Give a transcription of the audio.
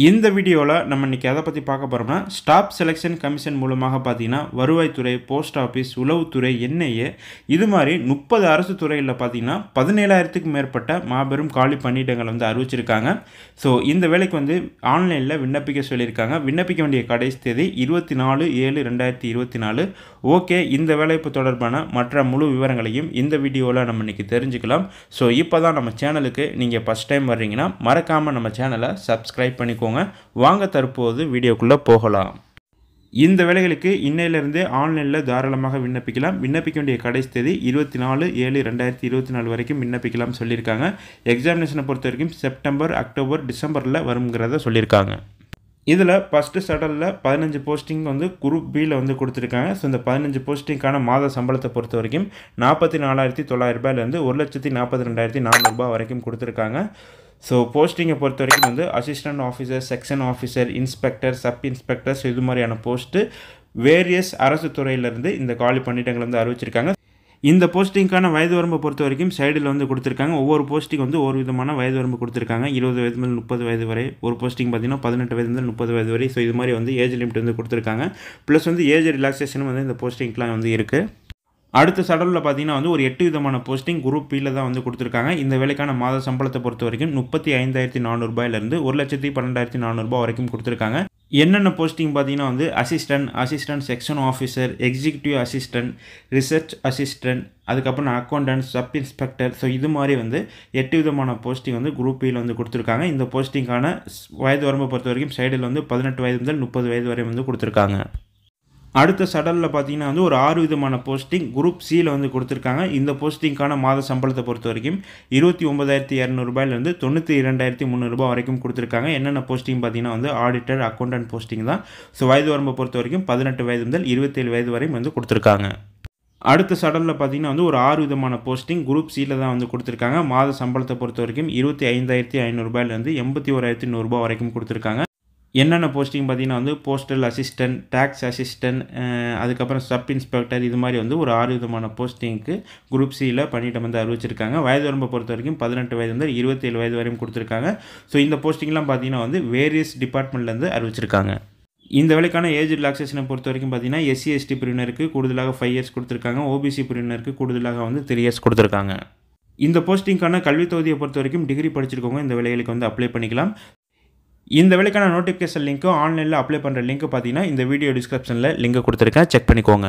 இந்த வீடியோல நம்ம இன்னைக்கு எதை பத்தி பார்க்க போறோம்னா ஸ்டாஃப் செலக்ஷன் கமிஷன் மூலமாக பார்த்தீங்கன்னா வருவாய்த்துறை, போஸ்ட் ஆபீஸ், உளவுத்துறை, என்ஐஏ இது மாதிரி 30 அரசு துறைகளில் பார்த்தீங்கன்னா 17,000க்கும் மேற்பட்ட மாபெரும் காலி பணியிடங்கள் வந்து அறிவிச்சிருக்காங்க. ஸோ இந்த வேலைக்கு வந்து ஆன்லைனில் விண்ணப்பிக்க சொல்லியிருக்காங்க. விண்ணப்பிக்க வேண்டிய கடைசி தேதி 24/7/2024. ஓகே, இந்த வேலைப்பு தொடர்பான மற்ற முழு விவரங்களையும் இந்த வீடியோவில் நம்ம இன்னைக்கு தெரிஞ்சுக்கலாம். ஸோ இப்போ தான் நம்ம சேனலுக்கு நீங்கள் ஃபஸ்ட் டைம் வர்றீங்கன்னா மறக்காமல் நம்ம சேனலை சப்ஸ்கிரைப் பண்ணிக்கோங்க. வாங்க தற்போது வீடியோக்குள்ளே போகலாம். இந்த வேலைகளுக்கு இன்னையிலிருந்து ஆன்லைனில் தாராளமாக விண்ணப்பிக்கலாம். விண்ணப்பிக்க வேண்டிய கடைசி தேதி 24/7/2024 வரைக்கும் விண்ணப்பிக்கலாம் சொல்லியிருக்காங்க. எக்ஸாமினேஷனை பொறுத்த வரைக்கும் செப்டம்பர், அக்டோபர், டிசம்பரில் வருங்கிறத சொல்லியிருக்காங்க. இதில் ஃபஸ்ட்டு ஷெட்யூலில் 15 போஸ்டிங் வந்து குரூப் பியில் வந்து கொடுத்துருக்காங்க. ஸோ இந்த 15 போஸ்டிங்கான மாத சம்பளத்தை பொறுத்த வரைக்கும் 44,900 ரூபாயிலேருந்து 1,42,400 வரைக்கும் கொடுத்துருக்காங்க. ஸோ போஸ்டிங்கை பொறுத்த வரைக்கும் வந்து assistant officer, section officer, inspector, sub inspectors இது மாதிரியான போஸ்ட்டு வேரியஸ் அரசு துறையிலேருந்து இந்த காலி பணியிடங்கள் வந்து அறிவிச்சிருக்காங்க. இந்த போஸ்டிங்கான வயது வரம்பை பொறுத்த வரைக்கும் சைடில் வந்து கொடுத்துருக்காங்க. ஒவ்வொரு போஸ்டிங் வந்து ஒரு விதமான வயது வரம்பு கொடுத்துருக்காங்க. 20 வயது முதல் 30 வயது வரை. ஒரு போஸ்டிங் பார்த்தீங்கன்னா 18 வயது முதல் 30 வயது வரை. ஸோ இது மாதிரி வந்து ஏஜ் லிமிட் வந்து கொடுத்துருக்காங்க. ப்ளஸ் வந்து ஏஜ் ரிலாக்ஸேஷனும் வந்து இந்த போஸ்டிங்லாம் வந்து இருக்குது. அடுத்த ஷெட்யூலில் பார்த்தீங்கன்னா வந்து ஒரு 8 விதமான போஸ்டிங் குரூப் பியில் தான் வந்து கொடுத்துருக்காங்க. இந்த வேலைக்கான மாத சம்பளத்தை பொறுத்த வரைக்கும் 35,400 ரூபாயிலிருந்து 1,12,400 வரைக்கும் கொடுத்துருக்காங்க. என்னென்ன போஸ்டிங் பார்த்தீங்கன்னா வந்து assistant section officer, executive assistant, research assistant, அதுக்கப்புறம் அக்கௌண்டன்ட், சப் இன்ஸ்பெக்டர். ஸோ இது மாதிரி வந்து 8 விதமான போஸ்டிங் வந்து குரூப் பியில் வந்து கொடுத்துருக்காங்க. இந்த போஸ்டிங்கான வயது வரம்பை பொறுத்த வரைக்கும் சைடில் வந்து 18 வயது முதல் 30 வயது வரை வந்து கொடுத்துருக்காங்க. அடுத்த ஷெட்யூலில் பார்த்தீங்கன்னா வந்து ஒரு 6 விதமான போஸ்டிங் குரூப் சியில் வந்து கொடுத்துருக்காங்க. இந்த போஸ்டிங்கான மாத சம்பளத்தை பொறுத்த வரைக்கும் 29,200 ரூபாயிலிருந்து 92,300 வரைக்கும் கொடுத்துருக்காங்க. என்னென்ன போஸ்டிங் பார்த்தீங்கன்னா வந்து ஆடிட்டர், அக்கௌண்டன்ட் போஸ்டிங் தான். ஸோ வயது வரம்பை பொறுத்த வரைக்கும் 18 வயது முதல் 27 வயது வரை வந்து கொடுத்துருக்காங்க. அடுத்த ஷெட்யூலில் பார்த்தீங்கன்னா வந்து ஒரு 6 விதமான போஸ்டிங் குரூப் சியில் தான் வந்து கொடுத்துருக்காங்க. மாத சம்பளத்தை பொறுத்த வரைக்கும் 25,500 ரூபாயிலிருந்து 81,100 வரைக்கும் கொடுத்துருக்காங்க. என்னென்ன போஸ்டிங் பார்த்தீங்கன்னா வந்து போஸ்டல் அசிஸ்டன்ட், டேக்ஸ் அசிஸ்டன்ட், அதுக்கப்புறம் சப் இன்ஸ்பெக்டர் இது மாதிரி வந்து ஒரு 6 விதமான போஸ்டிங்க்கு குரூப் சியில் பணியிடம் வந்து அறிவிச்சிருக்காங்க. வயது வரம்பை பொறுத்த வரைக்கும் 18 வயது வந்து 27 வயது வரையும் கொடுத்துருக்காங்க. ஸோ இந்த போஸ்டிங்லாம் பார்த்தீங்கன்னா வந்து வேரியஸ் டிபார்ட்மெண்ட்லேருந்து அறிவிச்சிருக்காங்க. இந்த வேலைக்கான ஏஜ் ரிலாக்ஸேஷனை பொறுத்த வரைக்கும் பார்த்தீங்கன்னா SC ST பிரிவினருக்கு கூடுதலாக 5 இயர்ஸ் கொடுத்துருக்காங்க. OBC பிரிவினருக்கு கூடுதலாக வந்து 3 இயர்ஸ் கொடுத்துருக்காங்க. இந்த போஸ்டிங்கான கல்வித் தொகுதியை பொறுத்த வரைக்கும் டிகிரி படிச்சிருக்கவங்க இந்த வேலைகளுக்கு வந்து அப்ளை பண்ணிக்கலாம். இந்த வேலைக்கான நோட்டிஃபிகேஷன் லிங்க்கும் ஆன்லைனில் அப்ளை பண்ணுற லிங்க் பார்த்தீங்கன்னா இந்த வீடியோ டிஸ்கிரிப்ஷனில் லிங்க் கொடுத்துருக்கேன், செக் பண்ணிக்கோங்க.